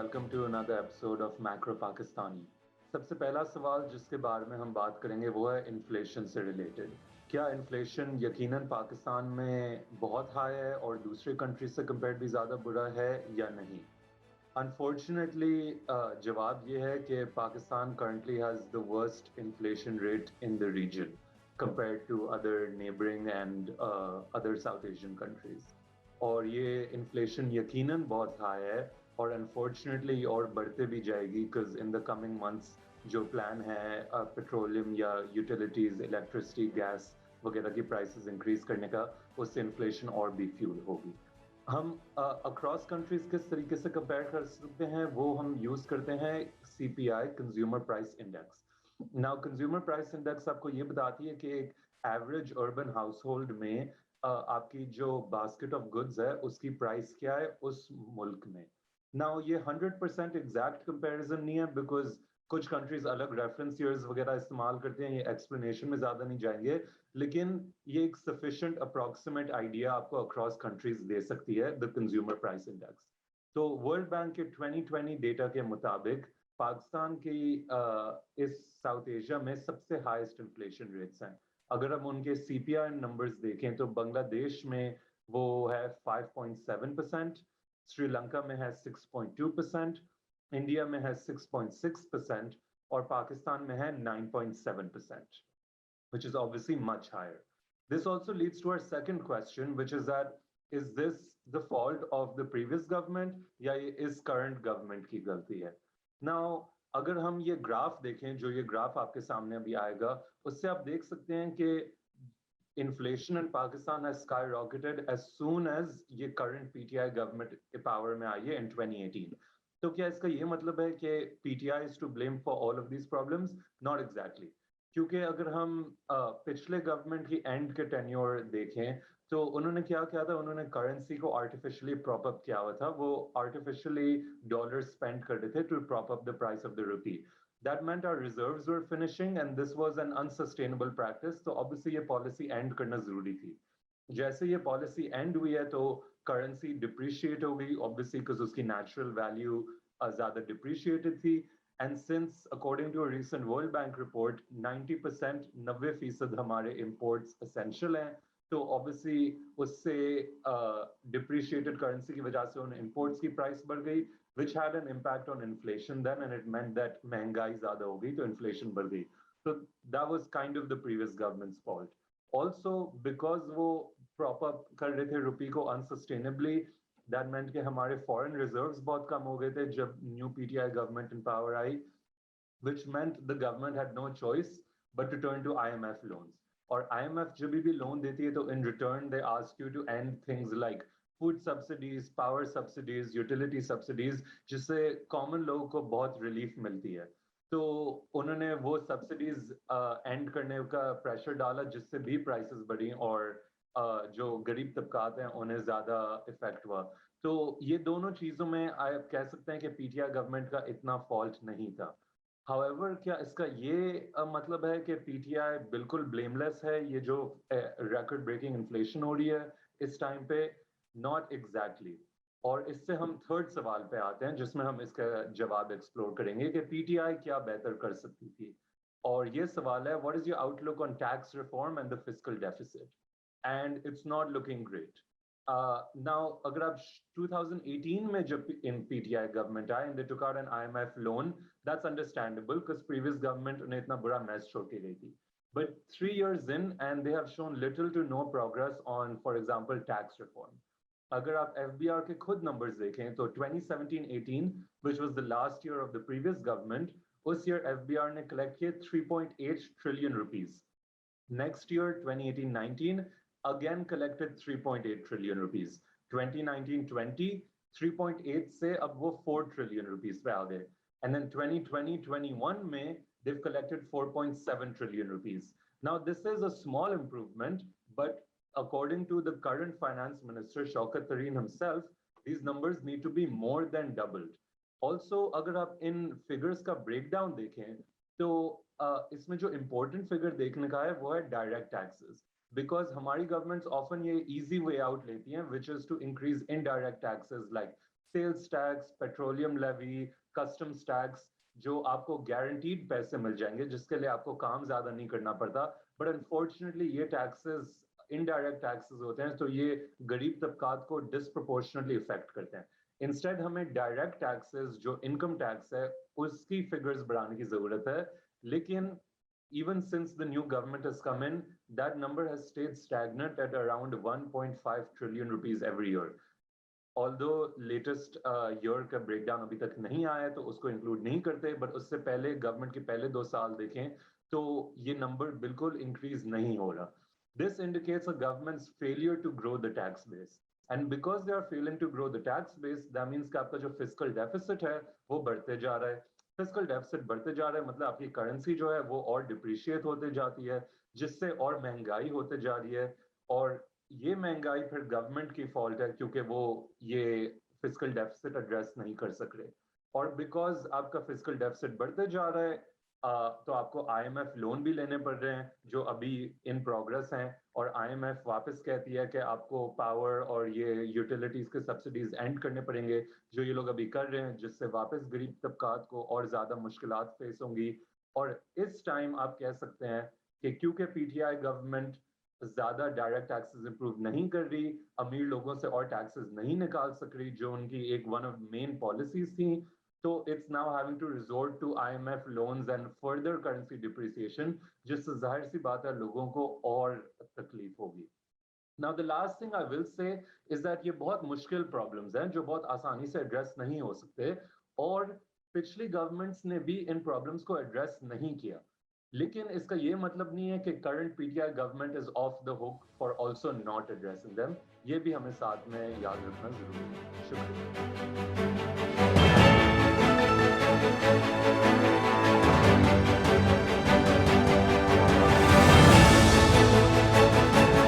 welcome to another episode of Macro Pakistani. सबसे पहला सवाल जिसके बारे में हम बात करेंगे वो है इन्फ्लेशन से रिलेटेड। क्या इन्फ्लेशन यकीनन पाकिस्तान में बहुत हाई है और दूसरे कंट्री से कंपेयर भी ज़्यादा बुरा है या नहीं? Unfortunately, जवाब ये है कि Pakistan currently has the worst inflation rate in the region compared to other neighboring and other South Asian countries. और ये इन्फ्लेशन यकीनन बहुत हाई है और अनफॉर्चुनेटली और बढ़ते भी जाएगी because in the coming months जो प्लान है पेट्रोलियम या यूटिलिटीज इलेक्ट्रिसिटी गैस वगैरह की प्राइसेस इंक्रीज करने का उससे इन्फ्लेशन और भी फ्यूल होगी। हम अक्रॉस कंट्रीज किस तरीके से कंपेयर कर सकते हैं वो हम यूज करते हैं CPI consumer price index. Now consumer price index आपको ये बताती है कि एक एवरेज अर्बन हाउस होल्ड में आपकी जो बास्केट ऑफ गुड्स है उसकी प्राइस क्या है उस मुल्क में। नाउ ये 100% एग्जैक्ट कंपैरिजन नहीं है बिकॉज कुछ कंट्रीज अलग रेफरेंस ईयर्स वगैरह इस्तेमाल करते हैं, ये एक्सप्लेनेशन में ज्यादा नहीं जाएंगे, लेकिन ये एक सफिशिएंट अप्रोक्सीमेट आइडिया आपको अक्रॉस कंट्रीज दे सकती है द कंज्यूमर प्राइस इंडेक्स। तो वर्ल्ड बैंक के 2020 डेटा के मुताबिक पाकिस्तान की इस साउथ एशिया में सबसे हाईएस्ट इन्फ्लेशन रेट्स हैं। अगर हम उनके सीपीआई नंबर्स देखें तो बांग्लादेश में वो है 5.7%, श्रीलंका में है 6.2%, इंडिया में है 6.6% और पाकिस्तान में है 9.7%, which is obviously much higher. This also leads to our second question, which is that is this the fault of the previous government या ये इस current government की गलती है? Now, अगर हम ये ग्राफ देखें, जो ये ग्राफ आपके सामने अभी आएगा, उससे आप देख सकते हैं कि inflation in Pakistan has skyrocketed as soon as ये current PTI government power में आई है in 2018. तो क्या इसका ये मतलब है कि PTI is to blame for all of these problems? Not exactly. क्योंकि अगर हम पिछले गवर्नमेंट की एंड के टेन्योर देखें तो उन्होंने क्या किया था, उन्होंने करेंसी को आर्टिफिशियली प्रॉप अप किया हुआ था, वो आर्टिफिशियली डॉलर स्पेंड कर रहे थे to prop up the price of the rupee. That meant our reserves were finishing and this was an unsustainable practice, तो obviously ये पॉलिसी एंड करना जरूरी थी। जैसे ये पॉलिसी एंड हुई है तो करेंसी डिप्रिशिएट हो गई ऑब्वियसली बिकॉज उसकी नेचुरल वैल्यू ज्यादा डिप्रिशिएटेड थी। And since, according to a recent World Bank report, 90% 90% हमारे imports essential हैं, तो obviously उससे depreciated currency की वजह से उन imports की price बढ़ गई, which had an impact on inflation then, and it meant that महंगाई ज़्यादा हो गई, तो inflation बढ़ गई. So that was kind of the previous government's fault. Also, because वो prop up कर रहे थे रुपये को unsustainably, that meant कि हमारे foreign reserves बहुत कम हो गए थे जब new PTI government in power I, which meant the government had no choice but to turn to IMF loans. और IMF जब भी loan देती है तो in return they ask you to end things like food subsidies, power subsidies, utility subsidies, जिससे common लोगों को बहुत relief मिलती है। तो उन्होंने वो subsidies end करने का pressure डाला जिससे भी prices बढ़ी और जो गरीब तबकात हैं उन्हें ज़्यादा इफेक्ट हुआ। तो ये दोनों चीज़ों में आप कह सकते हैं कि पीटीआई गवर्नमेंट का इतना फॉल्ट नहीं था। हाउएवर क्या इसका ये मतलब है कि पीटीआई बिल्कुल ब्लेमलेस है, ये जो रिकॉर्ड ब्रेकिंग इन्फ्लेशन हो रही है इस टाइम पे? Not exactly. और इससे हम थर्ड सवाल पे आते हैं जिसमें हम इसका जवाब एक्सप्लोर करेंगे कि पीटीआई क्या बेहतर कर सकती थी। और ये सवाल है, what is your outlook on tax reform and the fiscal deficit? And it's not looking great. Now, अगर आप 2018 में जब in PTI government आए and they took out an IMF loan, that's understandable because previous government उन्हें इतना बुरा mess छोड़ के गई थी. But 3 years in and they have shown little to no progress on, for example, tax reform. अगर आप FBR के खुद numbers देखें तो 2017-18, which was the last year of the previous government, उस year FBR ने collect किए 3.8 trillion rupees. Next year, 2018-19, again collected 3.8 trillion rupees. 2019-20, 3.8 से अब वो 4 trillion rupees पे आ गए. And then 2020-21 में they've collected 4.7 trillion rupees. Now this is a small improvement, but according to the current finance minister Shaukat Tareen himself, these numbers need to be more than doubled. Also, अगर आप इन figures का breakdown देखें तो इसमें जो important figure देखने का है वो है direct taxes. Because हमारी governments often ये easy way out लेती हैं, which is to increase indirect taxes like sales tax, petroleum levy, customs tax, जो आपको गारंटीड पैसे मिल जाएंगे जिसके लिए आपको काम ज्यादा नहीं करना पड़ता। बट अनफॉर्चुनेटली ये टैक्सेस इनडायरेक्ट टैक्सेस होते हैं, तो ये गरीब तबकात को डिस्प्रोपोर्शनटली इफेक्ट करते हैं। इंस्टेड हमें डायरेक्ट टैक्सेस जो इनकम टैक्स है उसकी फिगर्स बढ़ाने की जरूरत है। लेकिन even since the new government has come in, that number has stayed stagnant at around 1.5 trillion rupees every year. Although latest year का ब्रेकडाउन अभी तक नहीं आया है तो उसको इंक्लूड नहीं करते, बट उससे पहले गवर्नमेंट के पहले 2 साल देखें तो ये नंबर बिल्कुल इंक्रीज नहीं हो रहा। This indicates a government's failure to grow the tax base, and because they are failing to grow the tax base, that means कि आपका जो फिस्कल डेफिसिट है वो बढ़ते जा रहा है। फिस्कल डेफिसिट बढ़ते जा रहा है मतलब आपकी करेंसी जो है वो और डिप्रिशिएट होते जाती है, जिससे और महंगाई होते जा रही है। और ये महंगाई फिर गवर्नमेंट की फॉल्ट है क्योंकि वो ये फिस्कल डेफिसिट एड्रेस नहीं कर सक रहे। और बिकॉज आपका फिस्कल डेफिसिट बढ़ते जा रहा है तो आपको आईएमएफ लोन भी लेने पड़ रहे हैं जो अभी इन प्रोग्रेस हैं, और आईएमएफ वापस कहती है कि आपको पावर और ये यूटिलिटीज के सब्सिडीज एंड करने पड़ेंगे, जो ये लोग अभी कर रहे हैं, जिससे वापस गरीब तबकात को और ज्यादा मुश्किलात फेस होंगी। और इस टाइम आप कह सकते हैं कि क्योंकि पीटीआई गवर्नमेंट ज्यादा डायरेक्ट टैक्सेस इंप्रूव नहीं कर रही, अमीर लोगों से और टैक्सेस नहीं निकाल सक रही जो उनकी एक वन ऑफ मेन पॉलिसीज थी, तो it's now having to resort to IMF loans and further currency depreciation, जिससे जाहिर सी बात है लोगों को और तकलीफ होगी। Now the last thing I will say is that ये बहुत मुश्किल प्रॉब्लम्स हैं जो बहुत आसानी से एड्रेस नहीं हो सकते, और पिछली गवर्नमेंट्स ने भी इन प्रॉब्लम्स को एड्रेस नहीं किया। लेकिन इसका ये मतलब नहीं है कि current PTI government is of the hook for also not addressing them. ये भी हमें साथ में याद रखना जरूरी है। शुक्रिया।